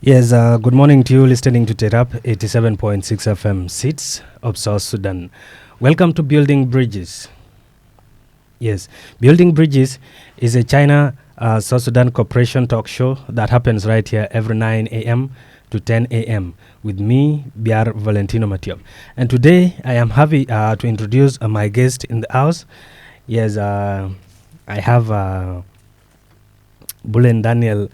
Yes, good morning to you listening to Terap 87.6 FM Seats of South Sudan. Welcome to Building Bridges. Yes, Building Bridges is a China South Sudan cooperation talk show that happens right here every 9 a.m. to 10 a.m. with me, Biar Valentino Matiop. And today I am happy to introduce my guest in the house. Yes, I have Bulen Daniel,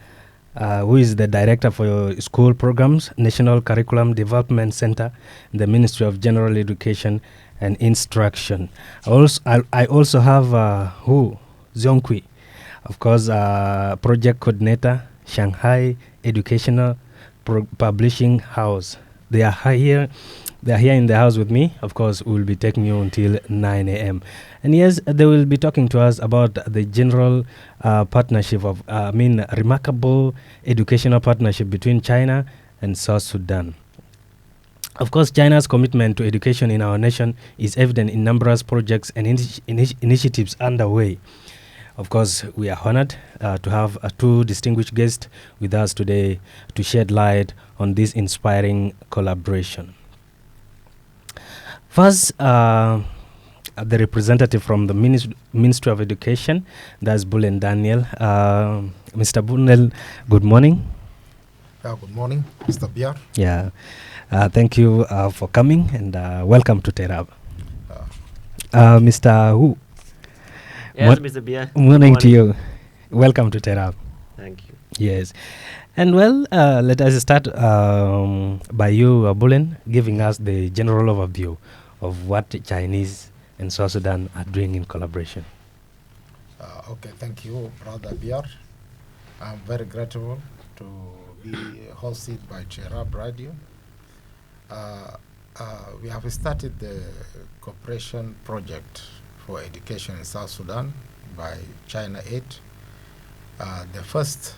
who is the director for school programs, National Curriculum Development Center, the Ministry of General Education and Instruction. I also have Hu Zhongqi, of course, project coordinator, Shanghai Educational Publishing House. They are here. They are here in the house with me. Of course, we will be taking you until 9 a.m. And yes, they will be talking to us about the general partnership of, remarkable educational partnership between China and South Sudan. Of course, China's commitment to education in our nation is evident in numerous projects and initiatives underway. Of course, we are honored to have two distinguished guests with us today to shed light on this inspiring collaboration. First, the representative from the Ministry of Education, that's Bulen Daniel. Mr. Bunel, good morning. Good morning, Mr. Biar. Yeah, thank you for coming and welcome to Terab. Mr. Hu. Yes, Mr. Biar. Morning to you. Welcome to Terab. Thank you. Yes. And well, let us start by you, Bulen, giving us the general overview of what Chinese and South Sudan are doing in collaboration. Okay, thank you, Brother Biar. I'm very grateful to be hosted by Cherab Radio. We have started the cooperation project for education in South Sudan by China Aid. The first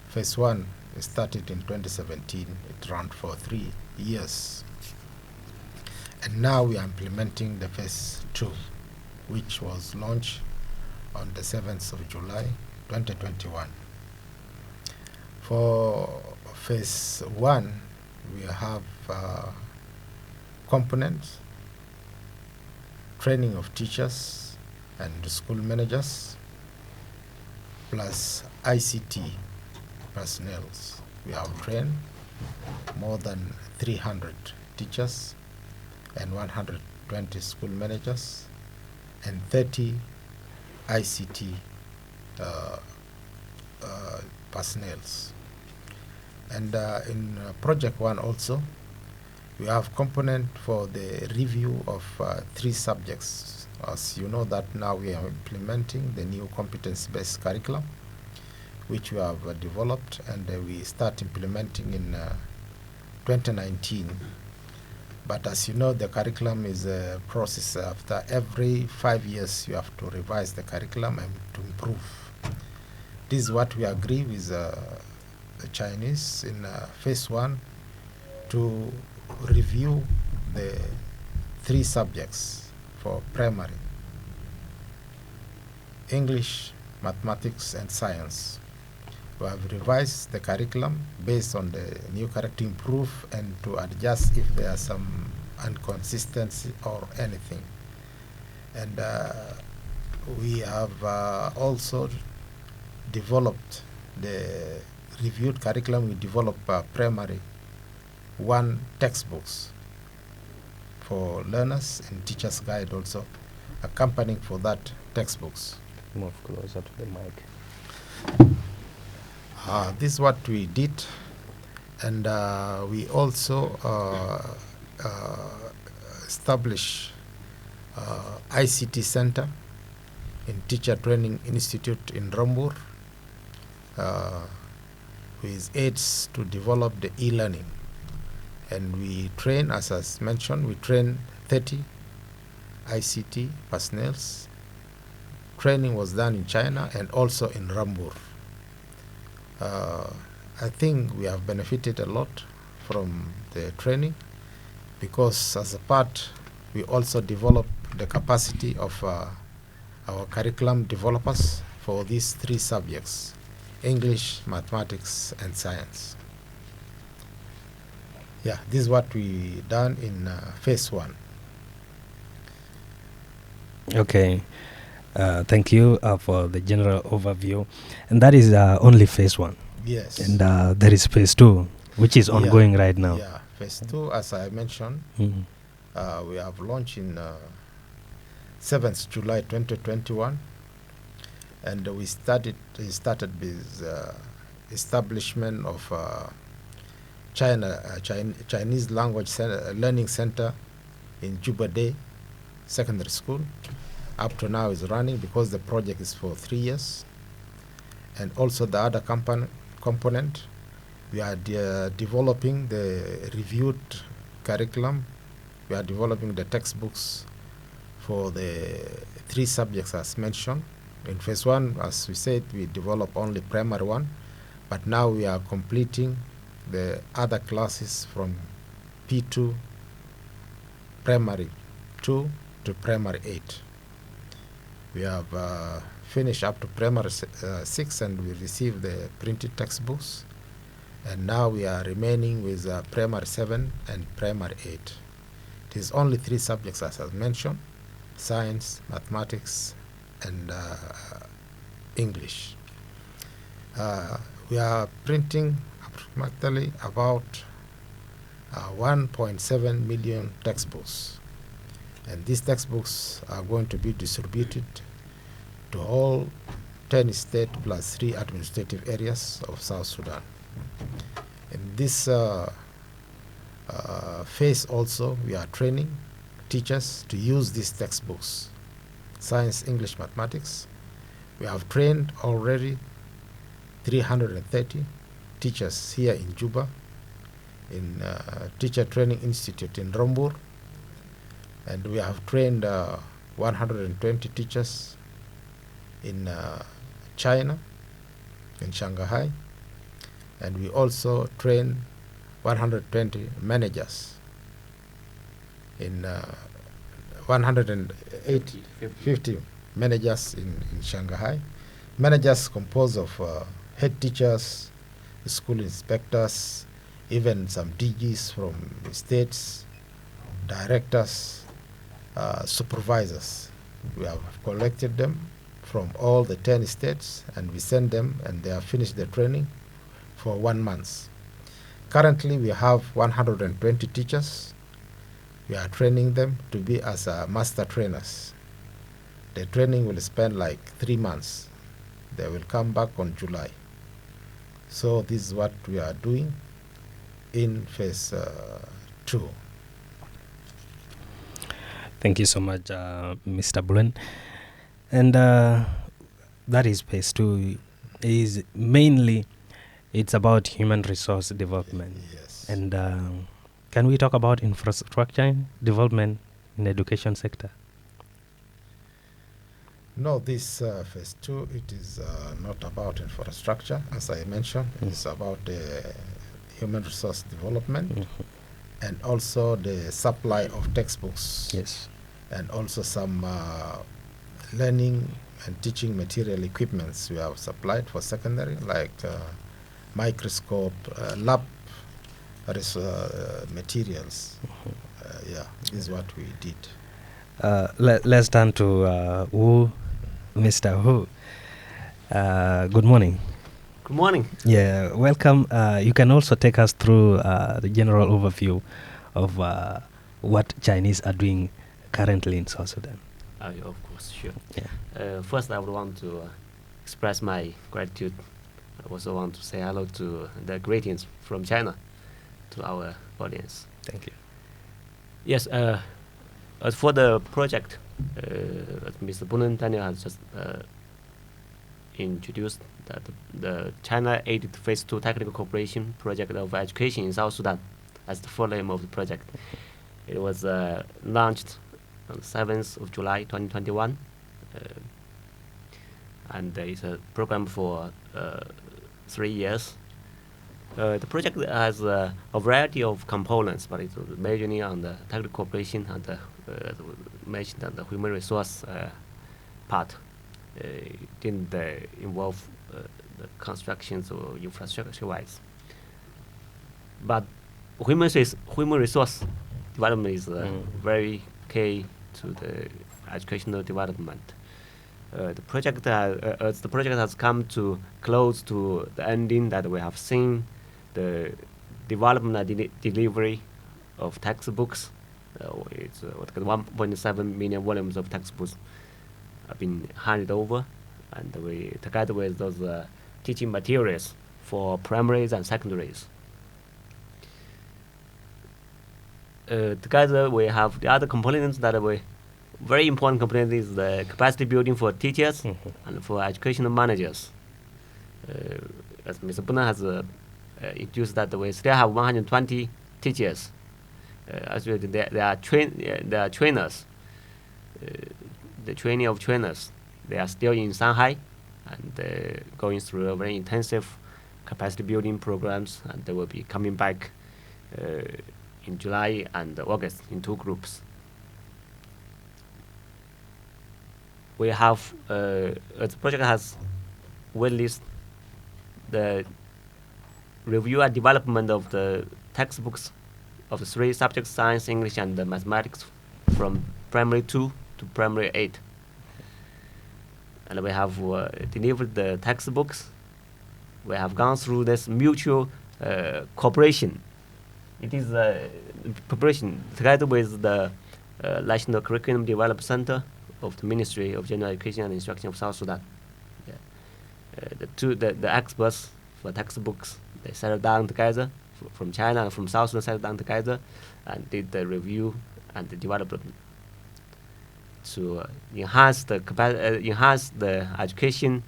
phase 1 started in 2017. It ran for 3 years. And now we are implementing the phase 2, which was launched on the 7th of July, 2021. For phase 1, we have components, training of teachers and school managers, plus ICT personnel. We have trained more than 300 teachers and 120 school managers and 30 ICT personnel. And in project 1 also, we have component for the review of 3 subjects. As you know that now we are implementing the new competence-based curriculum, which we have developed, and we start implementing in 2019. But as you know, the curriculum is a process. After every 5 years, you have to revise the curriculum and to improve. This is what we agree with the Chinese in phase 1 to review the 3 subjects for primary: English, mathematics, and science. We have revised the curriculum based on the new curriculum to improve and to adjust if there are some inconsistency or anything. And we have also developed the reviewed curriculum. We developed primary 1 textbooks for learners and teachers guide also accompanying for that textbooks. Move closer to the mic. This is what we did, and we also established ICT Center in Teacher Training Institute in Rambur, with aids to develop the e-learning. And we train, as I mentioned, we train 30 ICT personnel. Training was done in China and also in Rambur. I think we have benefited a lot from the training, because as a part, we also developed the capacity of our curriculum developers for these 3 subjects. English, mathematics, and science. Yeah, this is what we done in phase 1. Okay. Thank you for the general overview. And that is only phase 1. Yes. And there is phase 2, which is ongoing right now. Yeah, phase 2, as I mentioned, we have launched in 7th July 2021, and we started with establishment of Chinese language learning center in Juba Day Secondary School. Up to now is running because the project is for 3 years. And also the other component, we are developing the reviewed curriculum. We are developing the textbooks for the 3 subjects as mentioned. In phase 1, as we said, we develop only primary 1, but now we are completing the other classes from P2, primary 2 to primary 8. We have finished up to primary 6, and we received the printed textbooks. And now we are remaining with primary 7 and primary 8. It is only 3 subjects as I mentioned: science, mathematics, and English. We are printing approximately about 1.7 million textbooks. And these textbooks are going to be distributed to all 10 states plus 3 administrative areas of South Sudan. In this phase also, we are training teachers to use these textbooks: science, English, mathematics. We have trained already 330 teachers here in Juba, in Teacher Training Institute in Rombur, and we have trained 120 teachers in China, in Shanghai, and we also train 120 managers in 150 managers in Shanghai. Managers composed of head teachers, school inspectors, even some DGs from the states, directors, supervisors. We have collected them from all the 10 states, and we send them, and they have finished their training for 1 month. Currently, we have 120 teachers. We are training them to be as master trainers. The training will spend like 3 months. They will come back on July. So this is what we are doing in phase 2. Thank you so much, Mr. Bullen. And that is phase 2. Is mainly it's about human resource development. Yes. And can we talk about infrastructure development in the education sector? No, this phase 2, it is not about infrastructure. As I mentioned, it's about the human resource development, and also the supply of textbooks. Yes. And also some learning and teaching material equipments we have supplied for secondary, like microscope, lab materials. Yeah, this is what we did. Let's turn to Mr. Hu. Good morning. Good morning. Yeah, welcome. You can also take us through the general overview of what Chinese are doing currently in South Sudan. Of course, sure. Yeah. First, I would want to express my gratitude. I also want to say hello to the greetings from China to our audience. Thank you. Yes, as for the project, as Mr. Bunen Daniel has just introduced, that the China-aided Phase 2 Technical Cooperation Project of Education in South Sudan, as the full name of the project. It was launched on the 7th of July 2021, and it's a program for 3 years. The project has a variety of components, but it's majorly on the technical cooperation and the mentioned on the human resource part. It didn't involve the constructions or infrastructure-wise. But human resource development is very key to the educational development. The project has come to close to the ending, that we have seen the development and delivery of textbooks. It's 1.7 million volumes of textbooks have been handed over, and we, together with those teaching materials for primaries and secondaries. Together we have the other components that we very important component is the capacity building for teachers and for educational managers. As Mr. Buna has introduced, that we still have 120 teachers. Actually, they are trainers. The training of trainers. They are still in Shanghai and going through a very intensive capacity building programs, and they will be coming back in July and August in 2 groups. We have the project has waitlist the review and development of the textbooks of the 3 subjects: science, English, and mathematics, from primary 2 to primary 8. And we have delivered the textbooks. We have gone through this mutual cooperation. It is preparation together with the National Curriculum Development Center of the Ministry of General Education and Instruction of South Sudan. The experts for textbooks, they settled down together from China and from South Sudan, settled down together and did the review and the development to enhance the education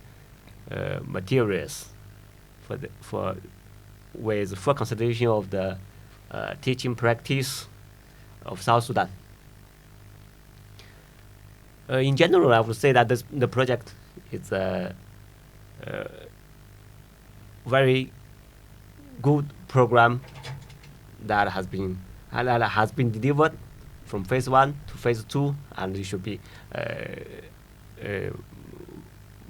materials with full consideration of the teaching practice of South Sudan. In general, I would say that the project is a very good program that has been delivered from phase 1 to phase 2, and it should be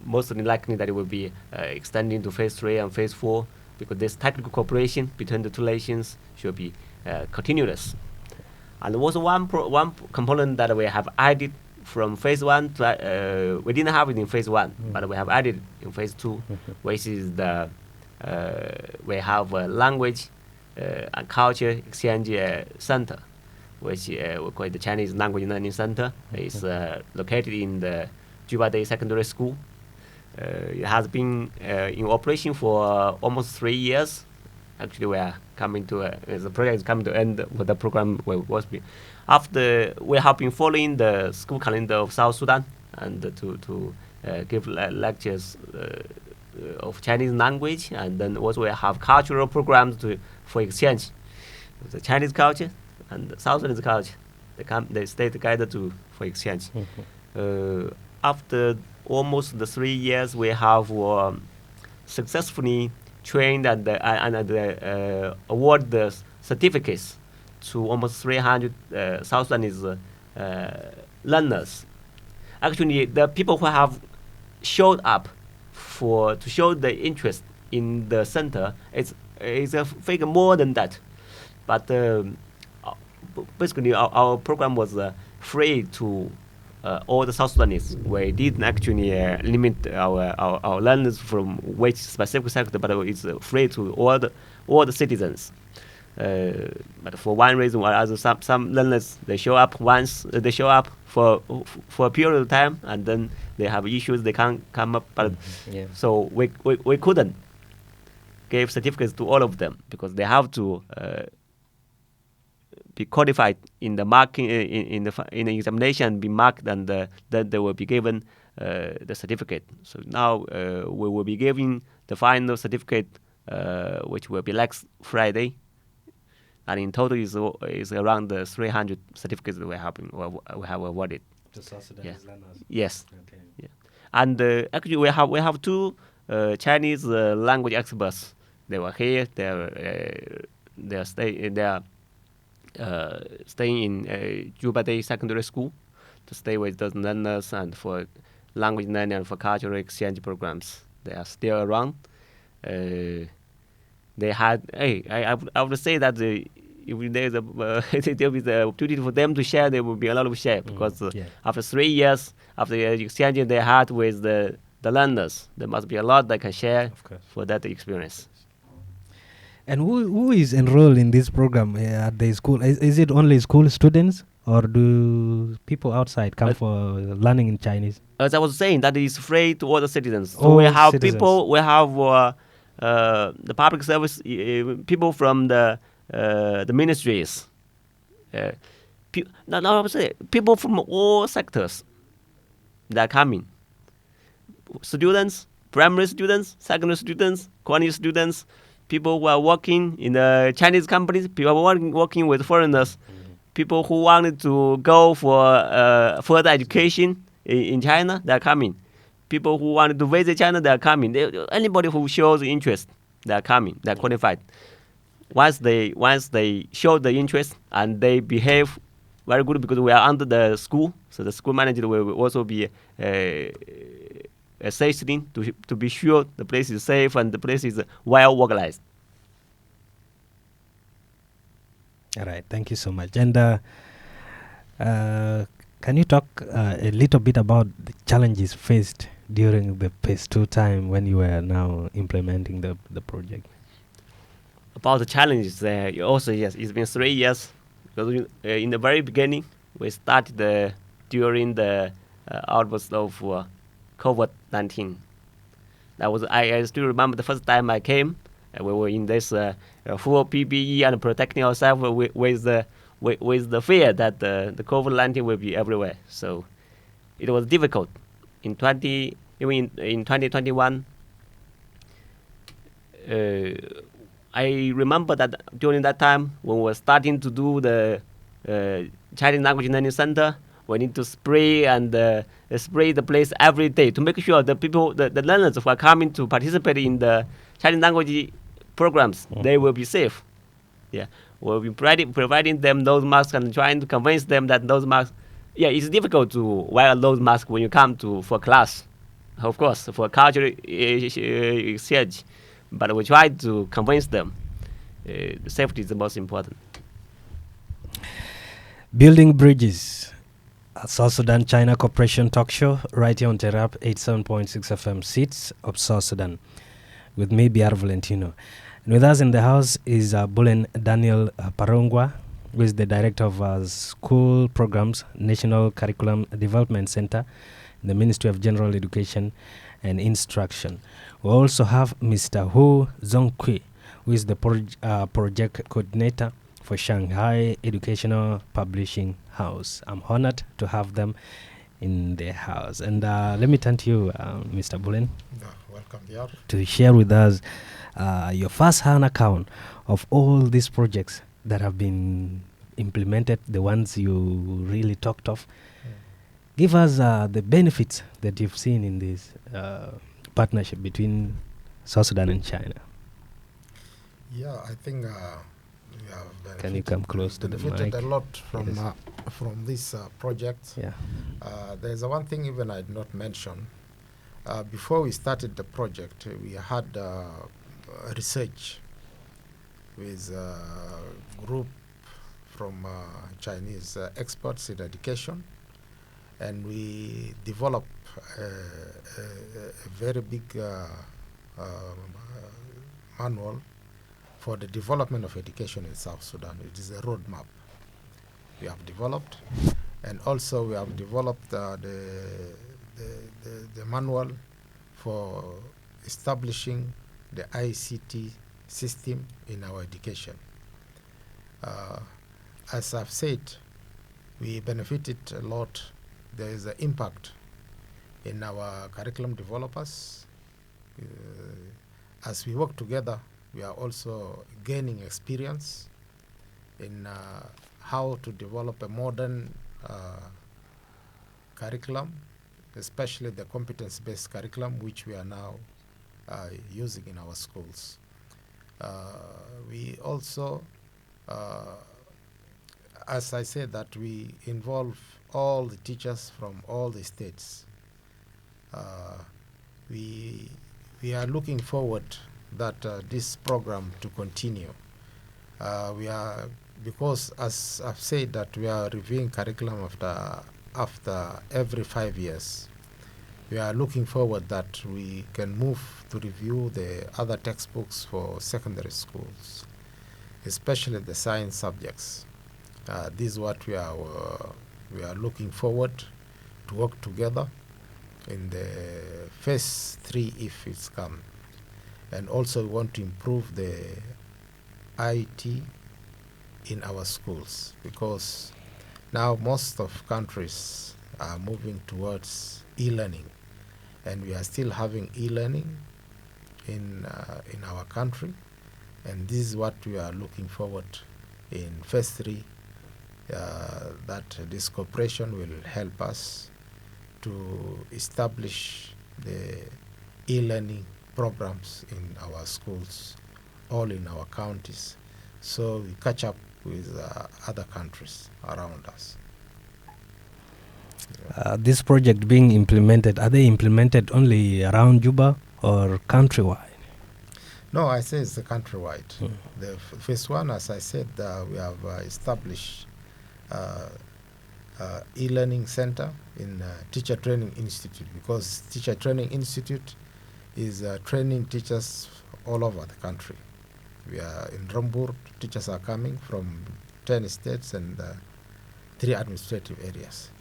most likely that it will be extending to phase 3 and phase 4, because this technical cooperation between the 2 nations should be continuous. And also one component that we have added from phase 1 to we didn't have it in phase 1, but we have added in phase 2, which is the we have a language and culture exchange center, which we call it the Chinese Language Learning Center. It's located in the Juba Day Secondary School. It has been in operation for almost 3 years. Actually, we are coming to the project is coming to end with the program was be. After we have been following the school calendar of South Sudan and to give lectures of Chinese language, and then also we have cultural programs for exchange, the Chinese culture and the South Sudanese culture. They stay together for exchange. After almost the 3 years, we have successfully trained and award the certificates to almost 300 South Sudanese learners. Actually, the people who have showed up to show the interest in the center is a figure more than that. But basically, our program was free to all the South Sudanese. We didn't actually limit our learners from which specific sector, but it's free to all the citizens. But for one reason or other, some learners they show up for a period of time, and then they have issues, they can't come up. But so we couldn't give certificates to all of them, because they have to be qualified in the marking in the examination, be marked, and then they will be given the certificate. So now we will be giving the final certificate, which will be next Friday, and in total is around the 300 certificates that we have awarded. The South Sudanese learners. Yes. Okay. Yeah. And actually we have 2 Chinese language experts. They were here. They're staying in Juba Day Secondary School to stay with those learners and for language learning and for cultural exchange programs. They are still around, they had. Hey, I would say that if there's a there is the opportunity for them to share, there will be a lot of share because Yeah. after 3 years, after the exchange they had with the learners, there must be a lot they can share Of course. for that experience. And who is enrolled in this program at the school? Is it only school students, or do people outside come for learning in Chinese? As I was saying, that is free to all the citizens. So All we have citizens. people, we have the public service people from the ministries. No, I would say people from all sectors that are coming. Students, primary students, secondary students, college students, people who are working in the Chinese companies, people who are working with foreigners, people who wanted to go for further education in China, they are coming. People who wanted to visit China, they are coming. Anybody who shows interest, they are coming. They are qualified. Once they show the interest and they behave very good, because we are under the school, so the school manager will also be assisting to be sure the place is safe and the place is well organized. All right, thank you so much. And can you talk a little bit about the challenges faced during the phase 2 time when you were now implementing the project? About the challenges, also yes, it's been 3 years. Because in the very beginning, we started during the outburst of COVID-19. That was I still remember the first time I came. We were in this full PPE and protecting ourselves with the fear that the COVID-19 will be everywhere. So it was difficult. In 2021, I remember that during that time when we were starting to do the Chinese language learning center, we need to spray the place every day to make sure the people, the learners who are coming to participate in the Chinese language programs, they will be safe. Yeah, we'll be providing them those masks and trying to convince them that those masks. Yeah, it's difficult to wear those masks when you come for class, of course, for cultural exchange. But we try to convince them safety is the most important. Building bridges. South Sudan China Cooperation Talk Show right here on Terap 87.6 FM Seats of South Sudan with me, B.R. Valentino. And with us in the house is Bulen Daniel Parongwa, who is the director of School Programs National Curriculum Development Center in the Ministry of General Education and Instruction. We also have Mr. Hu Zongqui, who is the project coordinator for Shanghai Educational Publishing House. I'm honored to have them in the house. And let me turn to you, Mr. Bulen. Welcome, Yar. To share with us your first-hand account of all these projects that have been implemented, the ones you really talked of. Give us the benefits that you've seen in this partnership between South Sudan and China. Yeah, I think we have Can you come close to the mic? A lot from this project. Yeah. There's one thing even I did not mention. Before we started the project, we had research with a group from Chinese experts in education, and we developed a very big manual for the development of education in South Sudan. It is a roadmap we have developed, and also we have developed the manual for establishing the ICT system in our education. As I've said, we benefited a lot. There is an impact in our curriculum developers. As we work together, we are also gaining experience in how to develop a modern curriculum, especially the competence-based curriculum, which we are now using in our schools. We also, as I said, that we involve all the teachers from all the states. We are looking forward that this program to continue. Because as I've said that we are reviewing curriculum after every 5 years. We are looking forward that we can move to review the other textbooks for secondary schools, especially the science subjects. This is what we are looking forward to work together in the phase 3 if it's come. And also we want to improve the IT in our schools, because now most of countries are moving towards e-learning, and we are still having e-learning in our country, and this is what we are looking forward in phase 3, that this cooperation will help us to establish the e-learning programs in our schools, all in our counties, so we catch up with other countries around us. This project being implemented, are they implemented only around Juba or countrywide? No, I say it's countrywide. The phase 1, as I said, we have established e-learning center in Teacher Training Institute, because Teacher Training Institute is training teachers all over the country. We are in Rambur, teachers are coming from 10 states and 3 administrative areas.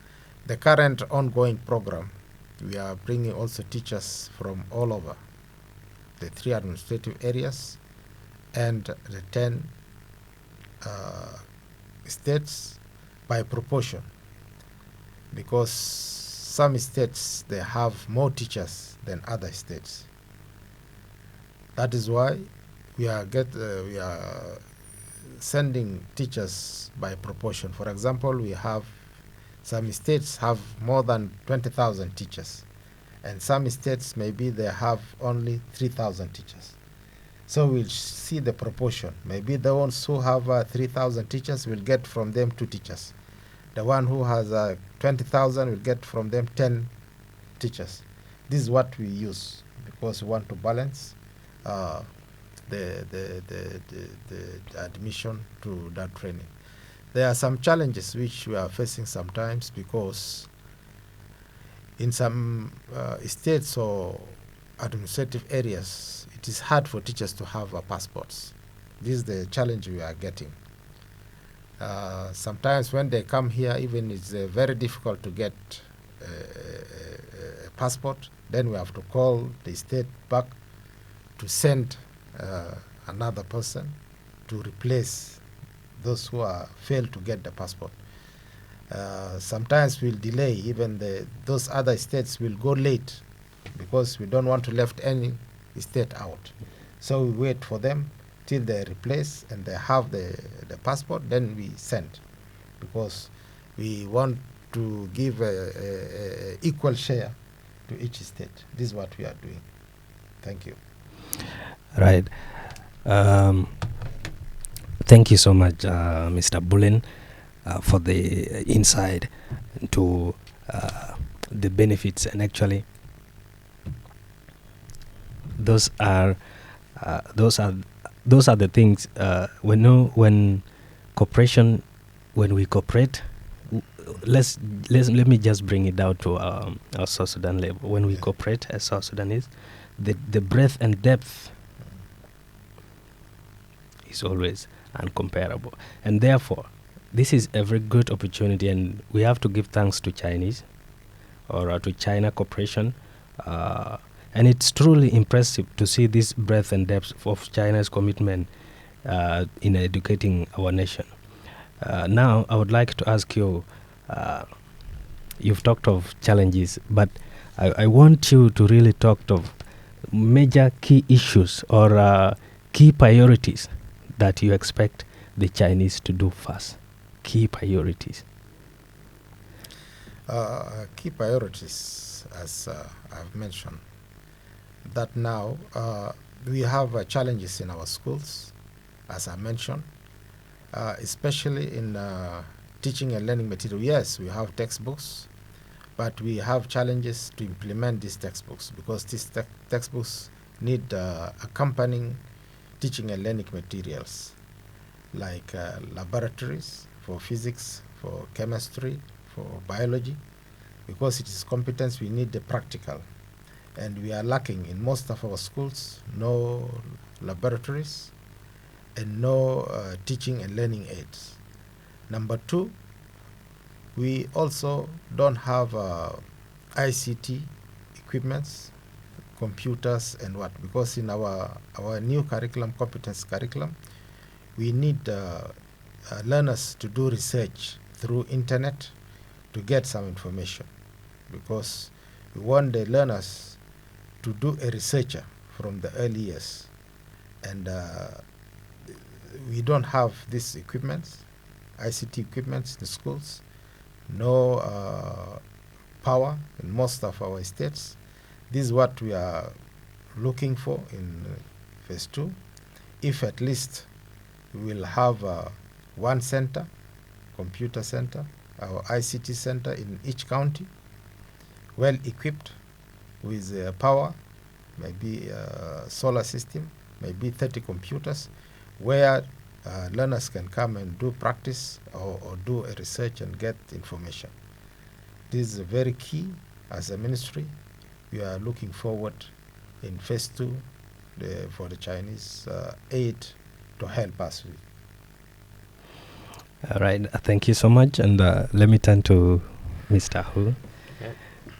The current ongoing program, we are bringing also teachers from all over the 3 administrative areas and the 10 states by proportion, because some states, they have more teachers than other states. That is why we are sending teachers by proportion. For example, we have some states have more than 20,000 teachers, and some states maybe they have only 3,000 teachers. So we'll see the proportion. Maybe the ones who have 3,000 teachers will get from them 2 teachers. The one who has 20,000 will get from them 10 teachers. This is what we use, because we want to balance the admission to that training. There are some challenges which we are facing sometimes, because in some states or administrative areas, it is hard for teachers to have passports. This is the challenge we are getting. Sometimes when they come here, even it's very difficult to get a passport. Then we have to call the state back to send another person to replace those who are failed to get the passport. Sometimes we'll delay, even those other states will go late, because we don't want to left any state out. So we wait for them till they replace and they have the passport, then we send, because we want to give a equal share to each state. This is what we are doing. Thank you. Right. Thank you so much, Mr. Bullen, for the insight into the benefits, and actually those are the things we know when we cooperate. Let me just bring it down to our South Sudan level. When we cooperate as South Sudanese, the breadth and depth is always uncomparable, and therefore this is a very good opportunity, and we have to give thanks to Chinese or to China Corporation, and it's truly impressive to see this breadth and depth of China's commitment in educating our nation. Now I would like to ask you, you've talked of challenges, but I want you to really talk of major key issues or key priorities that you expect the Chinese to do first. Key priorities. Key priorities, as I've mentioned, that now we have challenges in our schools, as I mentioned, especially in teaching and learning material. Yes, we have textbooks, but we have challenges to implement these textbooks, because these textbooks need accompanying teaching and learning materials like laboratories for physics, for chemistry, for biology. Because it is competence, we need the practical. And we are lacking in most of our schools, no laboratories and no teaching and learning aids. Number two, we also don't have ICT equipments, computers and what, because in our new curriculum, competence curriculum, we need learners to do research through internet to get some information, because we want the learners to do a researcher from the early years. And we don't have this equipment, ICT equipment in the schools, no power in most of our states. This is what we are looking for in phase 2. If at least we will have one center, computer center, our ICT center in each county, well equipped with power, maybe a solar system, maybe 30 computers, where learners can come and do practice or do a research and get information. This is very key. As a ministry, we are looking forward in phase 2 for the Chinese aid to help us with. All right, thank you so much. And let me turn to Mr. Hu. Okay.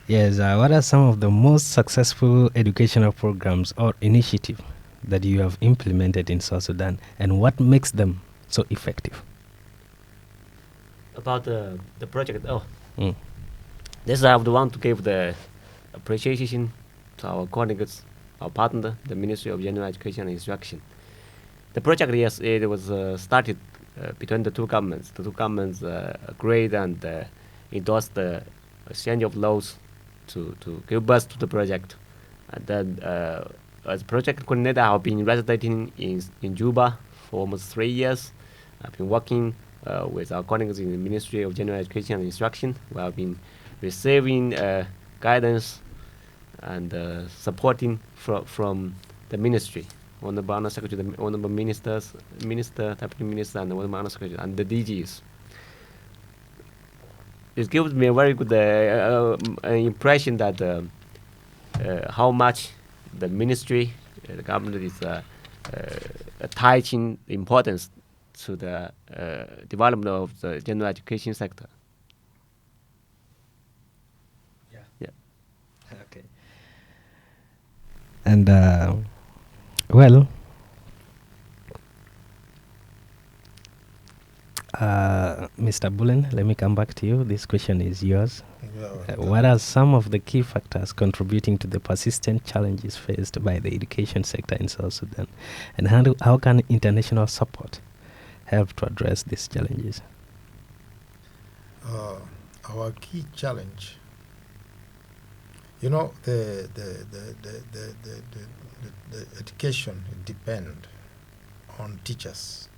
Yes, what are some of the most successful educational programs or initiatives that you have implemented in South Sudan, and what makes them so effective? About the project, Mm. this I would want to give the appreciation to our colleagues, our partner, the Ministry of General Education and Instruction. The project, yes, it was started between the two governments. The two governments agreed and endorsed the exchange of laws to give birth to the project. And then, as project coordinator, I've been residing in Juba for almost 3 years. I've been working with our colleagues in the Ministry of General Education and Instruction. We have been receiving guidance and supporting from the ministry, Honorable Honor Secretary, the Honorable Ministers, Minister, Deputy Minister, and the Honorable Honor Secretary, and the DGs. It gives me a very good impression that how much the ministry, the government is attaching importance to the development of the general education sector. Yeah. Okay. And well, Mr. Bullen, let me come back to you. This question is yours. What are some of the key factors contributing to the persistent challenges faced by the education sector in South Sudan? And how can international support help to address these challenges? Our key challenge, the education depend on teachers.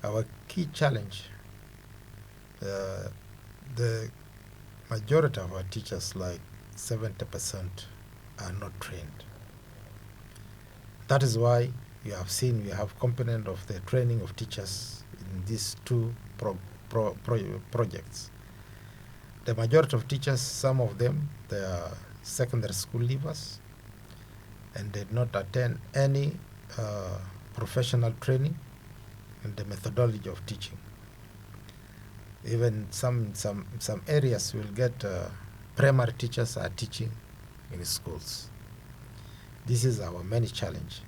Our key challenge, the majority of our teachers, like 70%, are not trained. That is why you have seen we have component of the training of teachers in these two projects. The majority of teachers, some of them, they are secondary school leavers and did not attend any professional training in the methodology of teaching. Even some areas will get primary teachers are teaching in schools. This is our main challenge.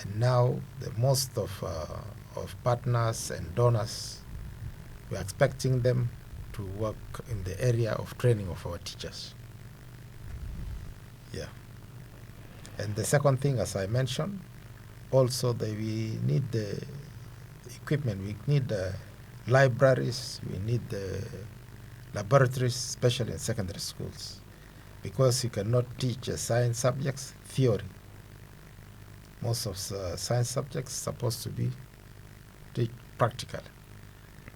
And now the most of partners and donors, we are expecting them to work in the area of training of our teachers. Yeah. And the second thing, as I mentioned, also that we need the equipment, we need the libraries, we need the laboratories, especially in secondary schools, because you cannot teach science subjects theory. Most of the science subjects supposed to be teach practical.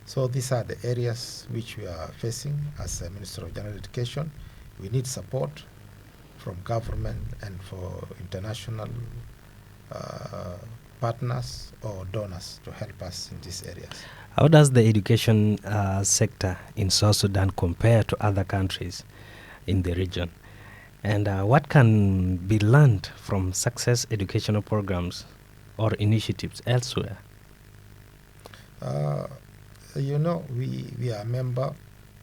So these are the areas which we are facing as a Minister of General Education. We need support from government and for international partners or donors to help us in these areas. How does the education sector in South Sudan compare to other countries in the region? And what can be learned from success educational programs or initiatives elsewhere? You know, we are a member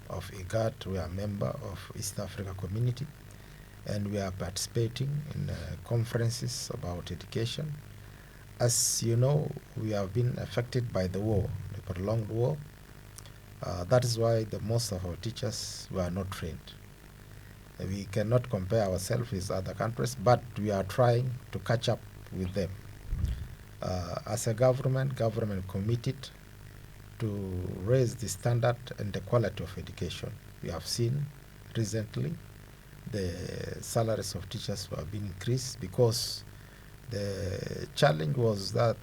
of IGAD, we are a member of East Africa Community, and we are participating in conferences about education. As you know, we have been affected by the war, the prolonged war. That is why most of our teachers were not trained. We cannot compare ourselves with other countries, but we are trying to catch up with them. As a government committed to raise the standard and the quality of education. We have seen recently the salaries of teachers have been increased because the challenge was that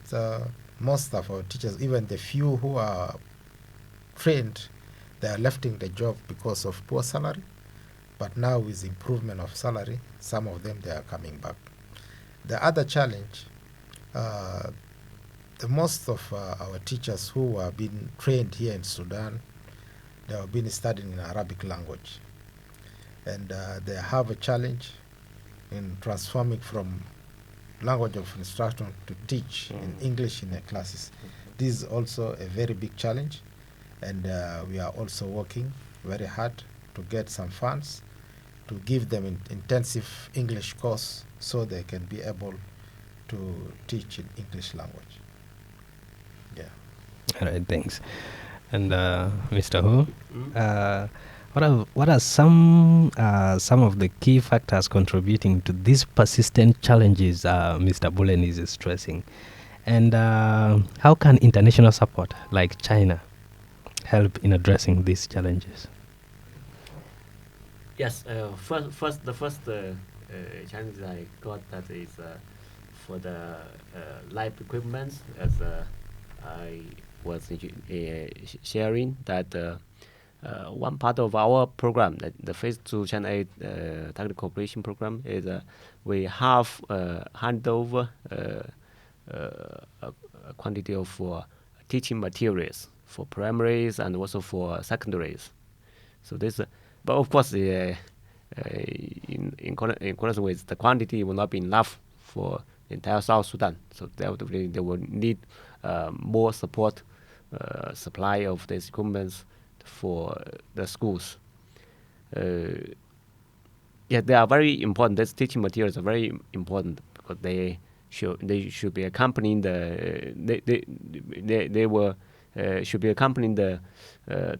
most of our teachers, even the few who are trained, they are lefting the job because of poor salary. But now with improvement of salary, some of them, they are coming back. The other challenge, the most of our teachers who have been trained here in Sudan, they have been studying in Arabic language. And they have a challenge in transforming from language of instruction to teach in English in their classes. This is also a very big challenge, and we are also working very hard to get some funds to give them intensive English course so they can be able to teach in English language. Yeah. All right, thanks. And Mr. Ho, what are some of the key factors contributing to these persistent challenges Mr. Bulen is stressing? And how can international support like China help in addressing these challenges? Yes, the first challenge I got that is for the lab equipment, as I was sharing that one part of our program, the Phase 2 China 8 Technical Cooperation Program, is we have handed over a quantity of teaching materials for primaries and also for secondaries. So this, but of course, in accordance with the quantity will not be enough for the entire South Sudan. So they will need more support, supply of these equipment for the schools. Yeah, they are very important. These teaching materials are very important because they should be accompanying should be accompanying the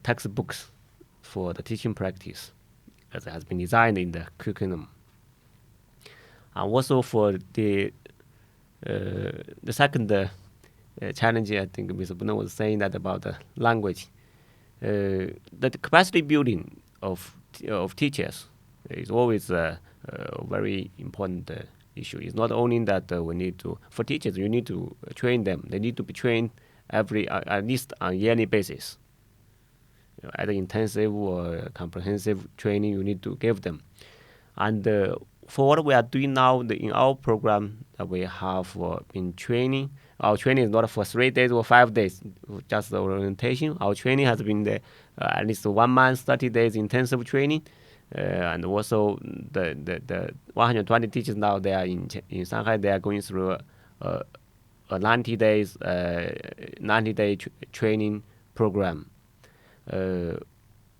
textbooks for the teaching practice, as it has been designed in the curriculum. And also for the second challenge, I think Mr. Bruno was saying that about the language. The capacity building of teachers is always a very important issue. It's not only that we need to, for teachers, you need to train them. They need to be trained at least on a yearly basis. Either intensive or comprehensive training you need to give them. And for what we are doing now in our program that we have been training, our training is not for 3 days or 5 days, just the orientation. Our training has been at least 1 month, 30 days intensive training. And also the 120 teachers now, they are in Shanghai, they are going through a 90-day training program.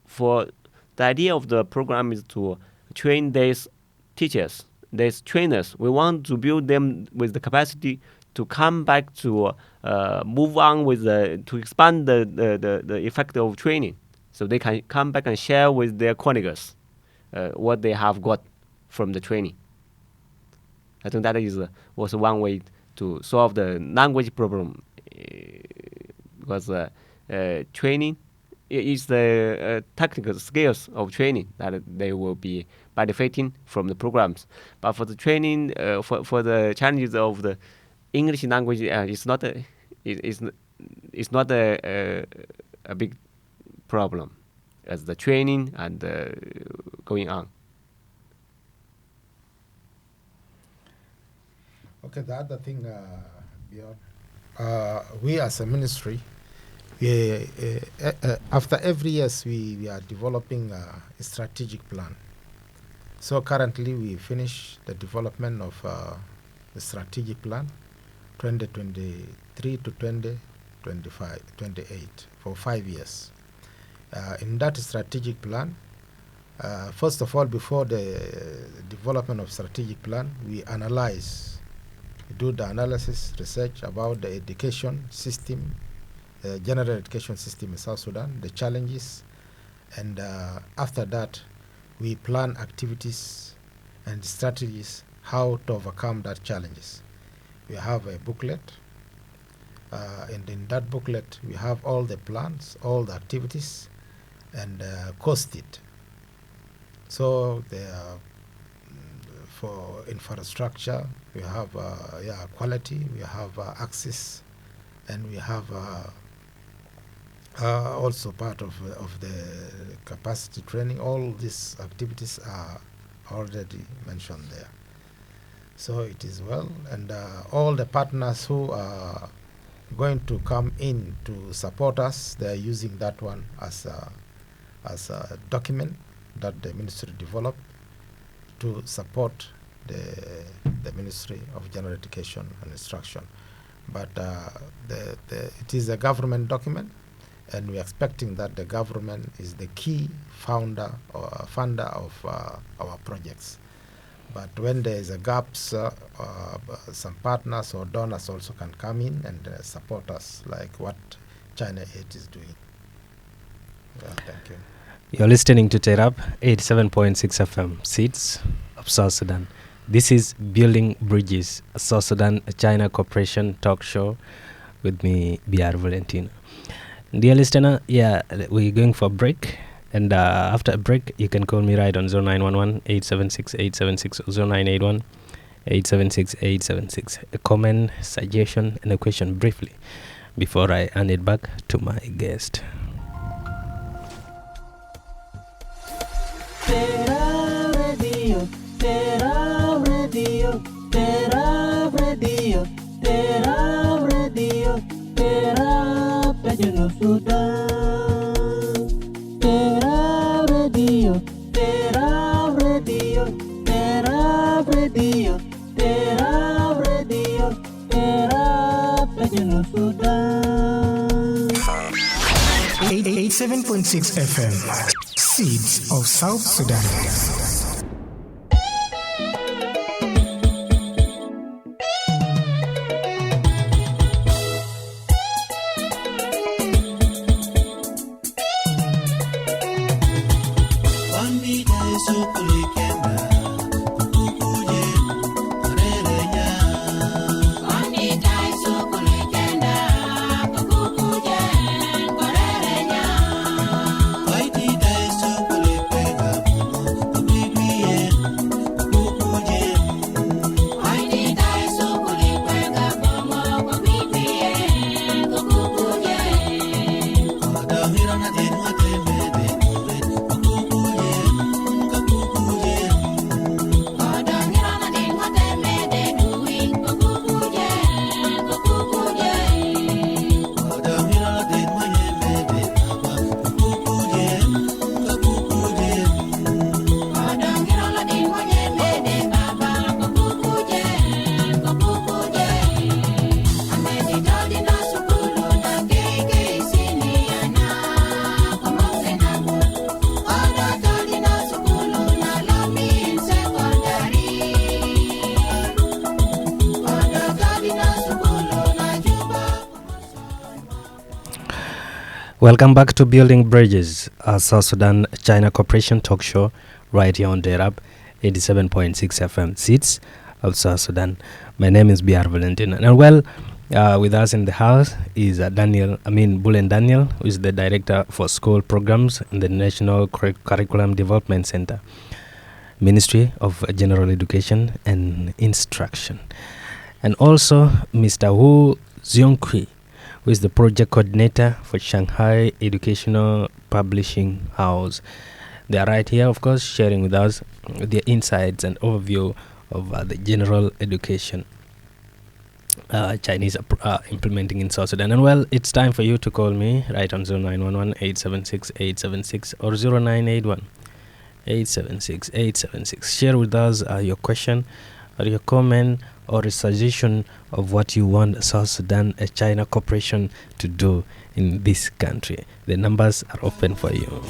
For the idea of the program is to train these teachers, these trainers. We want to build them with the capacity to come back to move on with to expand the effect of training, so they can come back and share with their colleagues what they have got from the training. I think that is was one way to solve the language problem, because training is the technical skills of training that they will be benefiting from the programs. But for the training, for the challenges of the English language, it's not a big problem as the training and going on. Okay, the other thing, beyond, we as a ministry, after every year we are developing a strategic plan. So currently we finish the development of the strategic plan 2023 to 2025, 28 for 5 years. In that strategic plan, first of all, before the development of strategic plan, we do the analysis, research about the education system, general education system in South Sudan, the challenges, and after that, we plan activities and strategies how to overcome that challenges. We have a booklet, and in that booklet, we have all the plans, all the activities, and costed. So they are for infrastructure, we have quality, we have access, and we have also part of the capacity training. All these activities are already mentioned there. So it is well, and all the partners who are going to come in to support us, they are using that one as a document that the ministry developed to support the Ministry of General Education and Instruction. But it is a government document, and we're expecting that the government is the key funder of our projects. But when there is a gaps, some partners or donors also can come in and support us, like what China Aid is doing. Well, thank you. You're listening to Terab 87.6 FM, Seeds of South Sudan. This is Building Bridges, a South Sudan-China cooperation talk show with me, BR Valentino. Dear listener, we're going for a break. And after a break, you can call me right on 0911-876-876 or 0981-876-876. A comment, suggestion, and a question briefly before I hand it back to my guest. Terab Radio, Terab Radio, Terab Radio, Terab Radio, Terab South Sudan. Terab Radio, Terab Radio, Terab Radio, Terab Radio, Terab South Sudan. 87.6 FM, Seeds of South Sudan. Welcome back to Building Bridges, a South Sudan-China cooperation talk show right here on Derab 87.6 FM, Seeds of South Sudan. My name is BR Valentin. And with us in the house is Bulen Daniel, who is the Director for School Programs in the National Curriculum Development Center, Ministry of General Education and Instruction. And also Mr. Wu Zhongqi, who is the project coordinator for Shanghai Educational Publishing House. They are right here, of course, sharing with us their insights and overview of the general education. Chinese are implementing in South Sudan. And well, it's time for you to call me right on 0911 876 876 or 0981 876 876. Share with us your question or your comment or a suggestion of what you want South Sudan China cooperation to do in this country. The numbers are open for you.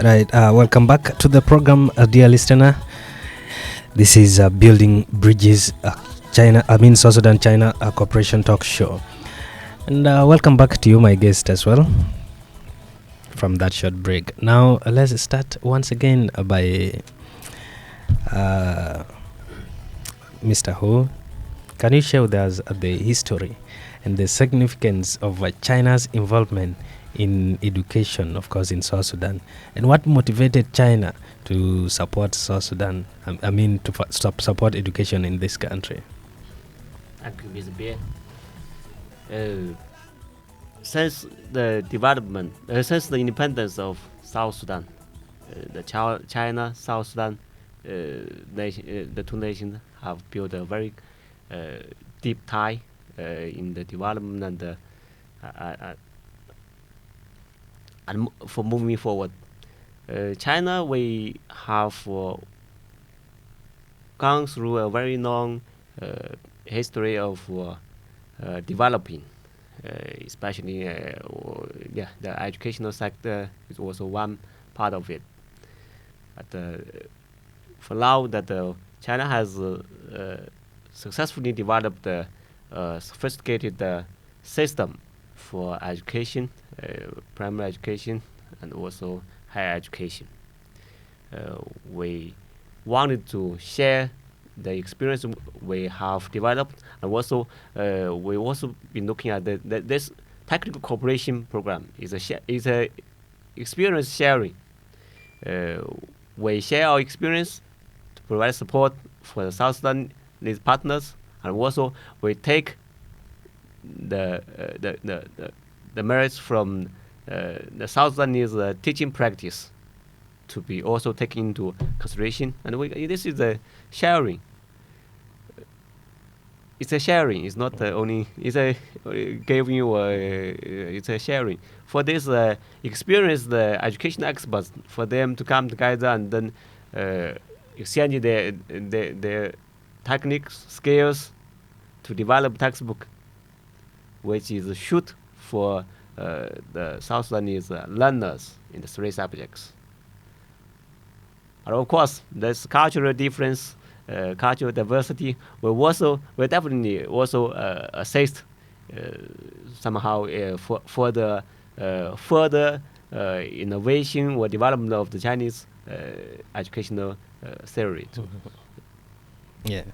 Right, welcome back to the program, dear listener. This is Building Bridges, South Sudan China Cooperation Talk Show. And welcome back to you, my guest, as well, from that short break. Now, let's start once again by Mr. Ho. Can you share with us the history and the significance of China's involvement in education, of course, in South Sudan, and what motivated China to support South Sudan? To support education in this country. Thank you, Mr. Beer. Since the development, since the independence of South Sudan, the China, South Sudan, the two nations have built a very deep tie in the development and for moving forward. China, we have gone through a very long history of developing, especially the educational sector is also one part of it. But for now, that China has successfully developed a sophisticated system for education, primary education, and also higher education. We wanted to share the experience we have developed, and also we also been looking at this technical cooperation program is a experience sharing. We share our experience to provide support for the South Sudanese partners, and also we take the merits from the South Sudanese teaching practice to be also taken into consideration. And this is a sharing. It's a sharing. It's not only. It's a giving you. It's a sharing for this experience. The education experts, for them to come together and then exchange their techniques, skills to develop textbook, which is shoot for the South Sudanese learners in the three subjects. And of course, there's cultural difference, cultural diversity. will definitely also assist somehow for the further innovation or development of the Chinese educational theory too. Yeah.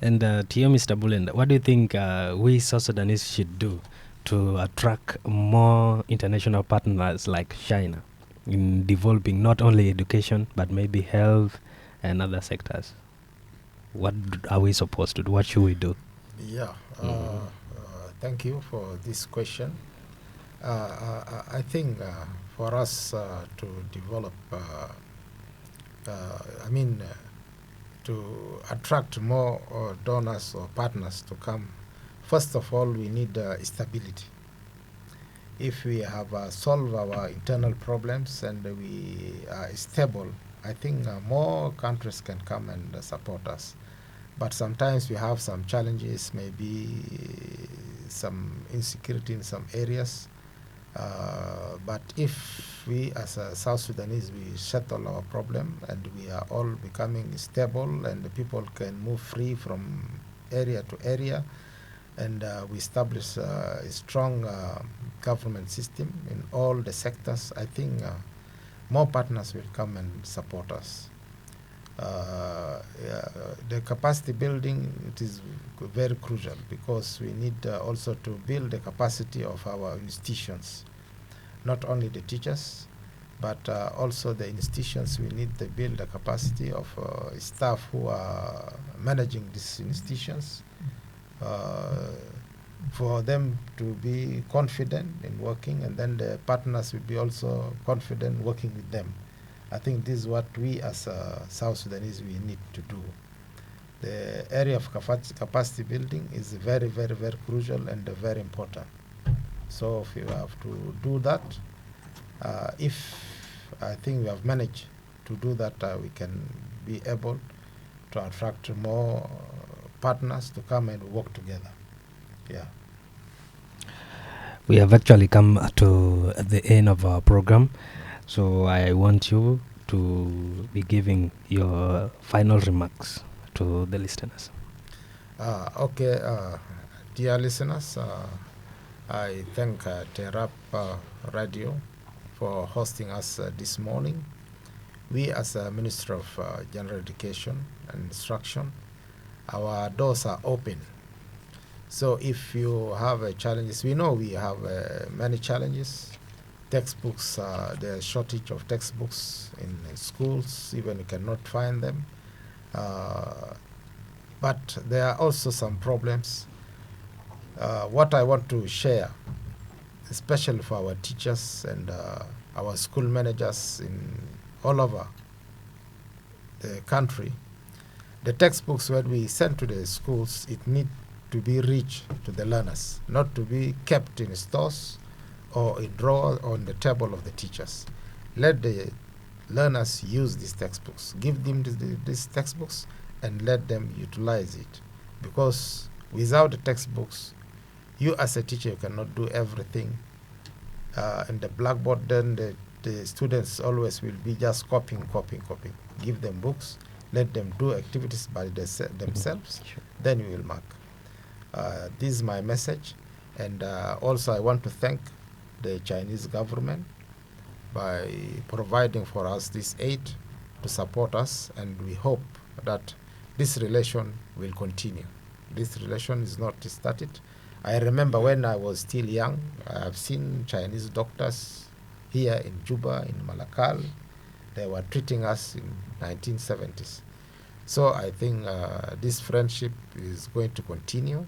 And to you, Mr. Bulenda, what do you think we South Sudanese should do to attract more international partners like China in developing not only education but maybe health and other sectors? What are we supposed to do? What should we do? Yeah, thank you for this question. I think for us to develop, to attract more donors or partners to come, first of all, we need stability. If we have solved our internal problems and we are stable, I think more countries can come and support us. But sometimes we have some challenges, maybe some insecurity in some areas. But if we as South Sudanese, we settle our problem and we are all becoming stable and the people can move free from area to area, and we establish a strong government system in all the sectors, I think more partners will come and support us. The capacity building, it is very crucial because we need also to build the capacity of our institutions, not only the teachers, but also the institutions. We need to build the capacity of staff who are managing these institutions, for them to be confident in working, and then the partners will be also confident working with them. I think this is what we as South Sudanese we need to do. The area of capacity building is very, very, very crucial and very important. So if you have to do that, if I think we have managed to do that, we can be able to attract more partners to come and work together. Yeah. We have actually come to the end of our program, so I want you to be giving your final remarks to the listeners. Okay, dear listeners, I thank Terap Radio for hosting us this morning. We as a Minister of General Education and Instruction, our doors are open. So if you have challenges, we know we have many challenges. Textbooks, the shortage of textbooks in schools, even you cannot find them. But there are also some problems. What I want to share, especially for our teachers and our school managers in all over the country, the textbooks when we send to the schools, it need to be reached to the learners, not to be kept in stores or in drawers on the table of the teachers. Let the learners use these textbooks. Give them these textbooks and let them utilize it. Because without the textbooks, you as a teacher you cannot do everything. In the blackboard, then the students always will be just copying. Give them books, let them do activities by themselves, Sure. then you will mark. This is my message. And also I want to thank the Chinese government by providing for us this aid to support us, and we hope that this relation will continue. This relation is not started. I remember when I was still young, I have seen Chinese doctors here in Juba, in Malakal. They were treating us in 1970s. So I think this friendship is going to continue,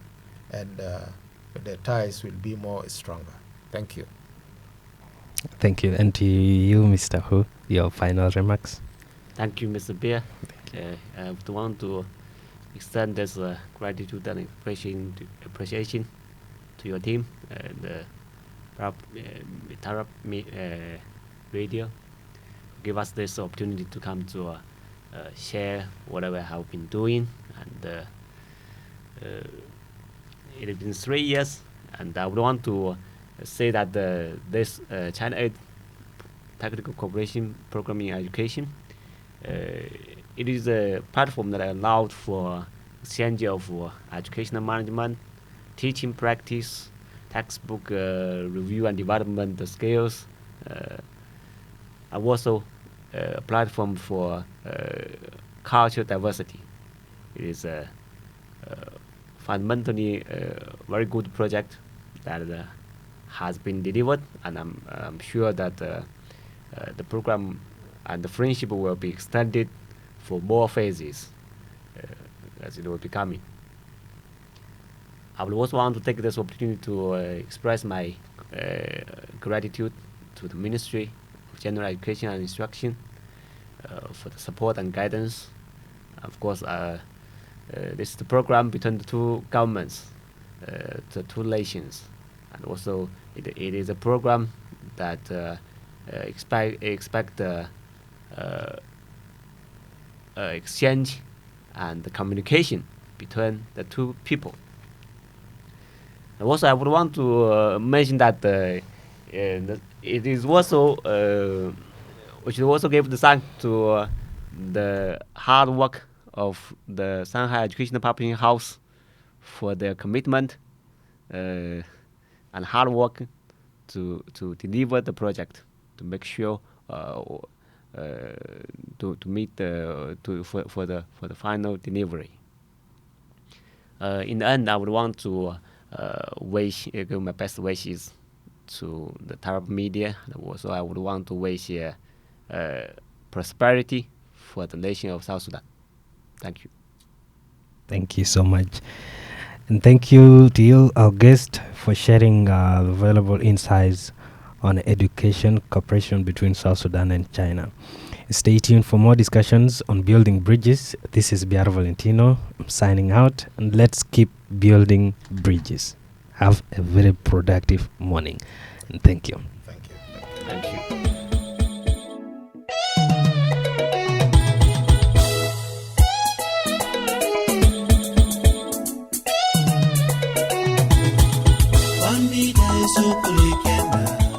and the ties will be more stronger. Thank you. Thank you. And to you, Mr. Hu, your final remarks. Thank you, Mr. Beer. I would want to extend this gratitude and appreciation to your team and Tarap Radio. Give us this opportunity to come to share whatever I have been doing, and it has been 3 years, and I would want to say that this China Aid Technical Cooperation Program in Education, it is a platform that allowed for exchange of educational management, teaching practice, textbook review and development skills, and also a platform for cultural diversity. It is a fundamentally very good project that has been delivered, and I'm sure that the program and the friendship will be extended for more phases as it will be coming. I would also want to take this opportunity to express my gratitude to the Ministry of General Education and Instruction for the support and guidance. Of course, this is the program between the two governments, the two nations, and also it is a program that expect exchange and the communication between the two people. And also, I would want to mention that it is also we should also give the thanks to the hard work of the Shanghai Educational Publishing House for their commitment and hard work to deliver the project, to make sure meet for the final delivery. In the end, I would want to give my best wishes to the Arab media, and also I would want to wish prosperity for the nation of South Sudan. Thank you. Thank you so much. And thank you to you, our guest, for sharing valuable insights on education cooperation between South Sudan and China. Stay tuned for more discussions on building bridges. This is Biara Valentino. I'm signing out, and let's keep building bridges. Have a very productive morning. And thank you. Thank you. Thank you. One day, so cool,